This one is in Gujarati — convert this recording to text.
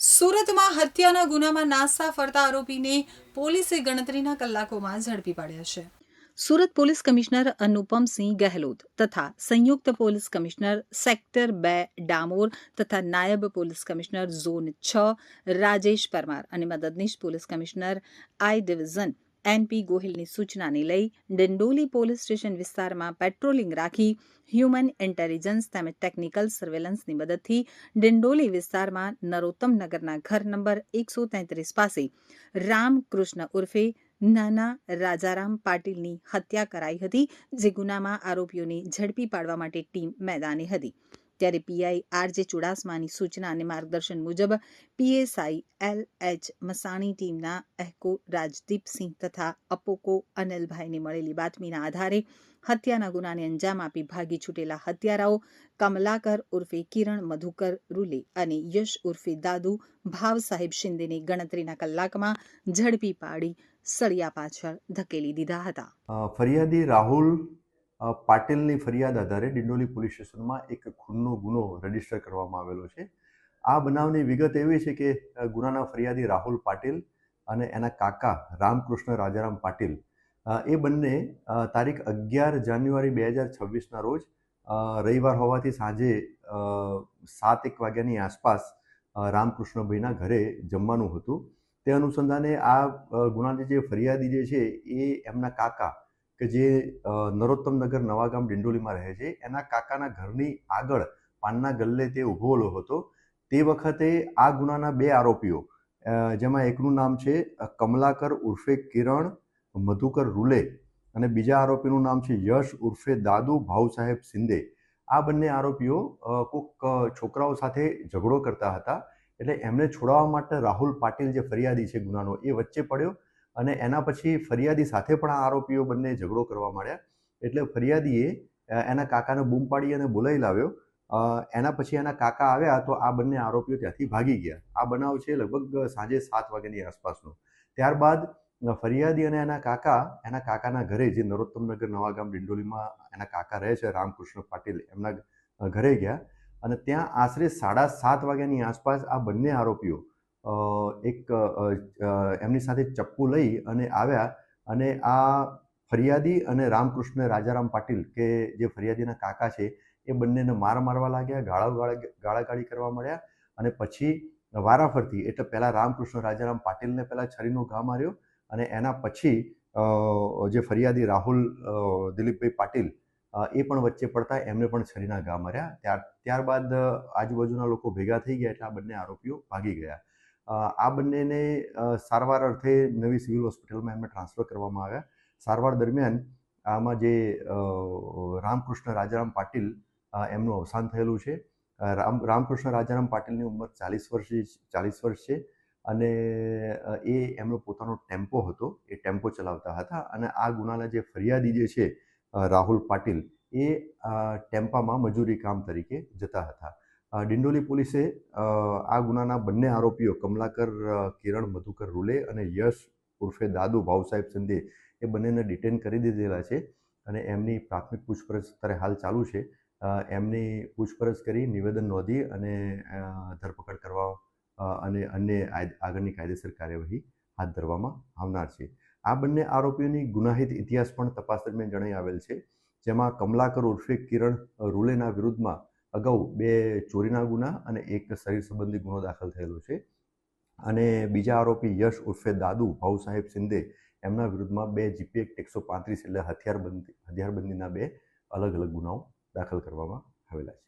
સુરતમાં હત્યાના ગુનામાં નાસા ફરતા આરોપીને પોલીસે ગણતરીના કલાકોમાં ઝડપી પાડ્યા છે। સુરત પોલીસ કમિશનર અનુપમસિંહ ગહેલોત તથા સંયુક્ત પોલીસ કમિશનર સેક્ટર 2 ડામોર તથા નાયબ police commissioner zone 6 Rajesh Parmar અને મદદનીશ police commissioner I division NP ગોહિલની સૂચનાને લઈ ડિંડોલી પોલીસ સ્ટેશન વિસ્તારમાં પેટ્રોલિંગ રાખી હ્યુમન ઇન્ટેલિજન્સ તેમજ ટેકનિકલ સર્વેલન્સની મદદથી ડિંડોલી વિસ્તારમાં નરોત્તમ નગરના ઘર નંબર 133 પાસે રામકૃષ્ણ ઉર્ફે નાના રાજારામ પાટીલની હત્યા કરાઈ હતી, જે ગુનામાં આરોપીઓને ઝડપી પાડવા માટે ટીમ મેદાને હતી। ત્યારે પીઆઈ આરજે ચુડાસમાની સૂચના અને માર્ગદર્શન મુજબ પીએસઆઈ એલએચ મસાણી ટીમના અહેકો રાજદીપસિંહ તથા અપોકો અનિલભાઈને મળેલી બાતમીના આધારે હત્યાના ગુનાને અંજામ આપી ભાગી છૂટેલા હત્યારાઓ કમલાકર ઉર્ફે કિરણ મધુકર રૂલે અને યશ ઉર્ફે દાદુ ભાવ સાહેબ શિંદેને ગણતરીના કલાકમાં ઝડપી પાડી સળિયા પાછળ ધકેલી દીધા હતા। ફરિયાદી રાહુલ પાટીલની ફરિયાદ આધારે ડિંડોલી પોલીસ સ્ટેશનમાં એક ખૂનનો ગુનો રજીસ્ટર કરવામાં આવેલો છે। આ બનાવની વિગત એવી છે કે ગુનાના ફરિયાદી રાહુલ પાટીલ અને એના કાકા રામકૃષ્ણ રાજારામ પાટીલ એ બંને તારીખ 11 જાન્યુઆરી 2026ના રોજ રવિવાર હોવાથી સાંજે 7-1 વાગ્યાની આસપાસ રામકૃષ્ણભાઈના ઘરે જમવાનું હતું। તે અનુસંધાને આ ગુનાની જે ફરિયાદી જે છે એ એમના કાકા કે જે નરોત્તમ નગર નવાગામ ડિંડોલીમાં રહે છે, એના કાકાના ઘરની આગળ પાનના ગલ્લે તે ઊભો હતો। તે વખતે આ ગુનાના 2 આરોપીઓ, જેમાં એકનું નામ છે કમલાકર ઉર્ફે કિરણ મધુકર રૂલે અને બીજા આરોપીનું નામ છે યશ ઉર્ફે દાદુ ભાવ સાહેબ શિંદે। આ બંને આરોપીઓ કોઈક છોકરાઓ સાથે ઝઘડો કરતા હતા, એટલે એમને છોડાવવા માટે રાહુલ પાટીલ જે ફરિયાદી છે ગુનાનો એ વચ્ચે પડ્યો અને એના પછી ફરિયાદી સાથે પણ આ આરોપીઓ બંને ઝઘડો કરવા માંડ્યા। એટલે ફરિયાદીએ એના કાકાને બૂમ પાડી અને બોલાવી લાવ્યો। એના પછી એના કાકા આવ્યા તો આ બંને આરોપીઓ ત્યાંથી ભાગી ગયા। આ બનાવ છે લગભગ સાંજે 7 વાગ્યાની આસપાસનો। ત્યારબાદ ફરિયાદી અને એના કાકાના ઘરે, જે નરોત્તમનગર નવાગામ ડિંડોલીમાં એના કાકા રહે છે રામકૃષ્ણ પાટીલ, એમના ઘરે ગયા અને ત્યાં આશરે 7:30 વાગ્યાની આસપાસ આ બંને આરોપીઓ એમની સાથે ચપ્પુ લઈ અને આવ્યા અને આ ફરિયાદી અને રામકૃષ્ણ રાજારામ પાટીલ કે જે ફરિયાદીના કાકા છે એ બંનેને મારવા લાગ્યા, ગાળાગાળી કરવા માંડ્યા અને પછી વારાફરતી, એટલે પહેલા રામકૃષ્ણ રાજારામ પાટીલને પહેલા છરીનો ઘા માર્યો અને એના પછી જે ફરિયાદી રાહુલ દિલીપભાઈ પાટીલ એ પણ વચ્ચે પડતા એમને પણ છરીના ઘા માર્યા। ત્યારબાદ આજુબાજુના લોકો ભેગા થઈ ગયા એટલે આ બંને આરોપીઓ ભાગી ગયા। આ બંનેને સારવાર અર્થે નવી સિવિલ હોસ્પિટલમાં એમને ટ્રાન્સફર કરવામાં આવ્યા। સારવાર દરમિયાન આમાં જે રામકૃષ્ણ રાજારામ પાટીલ એમનું અવસાન થયેલું છે। રામકૃષ્ણ રાજારામ પાટીલની ઉંમર 40 વર્ષ છે અને એ એમનો પોતાનો ટેમ્પો હતો, એ ટેમ્પો ચલાવતા હતા અને આ ગુનાના જે ફરિયાદી જે છે રાહુલ પાટીલ એ ટેમ્પામાં મજૂરી કામ તરીકે જતા હતા। ડિંડોલી પોલીસે આ ગુનાના બંને આરોપીઓ કમલાકર કિરણ મધુકર રૂલે અને યશ ઉર્ફે દાદુ ભાવ સાહેબ શિંદે એ બંનેને ડિટેન કરી દીધેલા છે અને એમની પ્રાથમિક પૂછપરછ અત્યારે હાલ ચાલુ છે। એમની પૂછપરછ કરી નિવેદન નોંધી અને ધરપકડ કરવા અને અન્ય આગળની કાયદેસર કાર્યવાહી હાથ ધરવામાં આવનાર છે। આ બંને આરોપીઓની ગુનાહિત ઇતિહાસ પણ તપાસ દરમિયાન જણાઈ આવેલ છે, જેમાં કમલાકર ઉર્ફે કિરણ રૂલેના વિરુદ્ધમાં અગાઉ 2 ચોરીના ગુના અને 1 શરીર સંબંધી ગુનો દાખલ થયેલો છે અને બીજા આરોપી યશ ઉર્ફે દાદુ ભાવ સાહેબ શિંદે એમના વિરુદ્ધમાં 2 જીપી એક્ટ 135 એટલે હથિયારબંધીના 2 અલગ અલગ ગુનાઓ દાખલ કરવામાં આવેલા છે।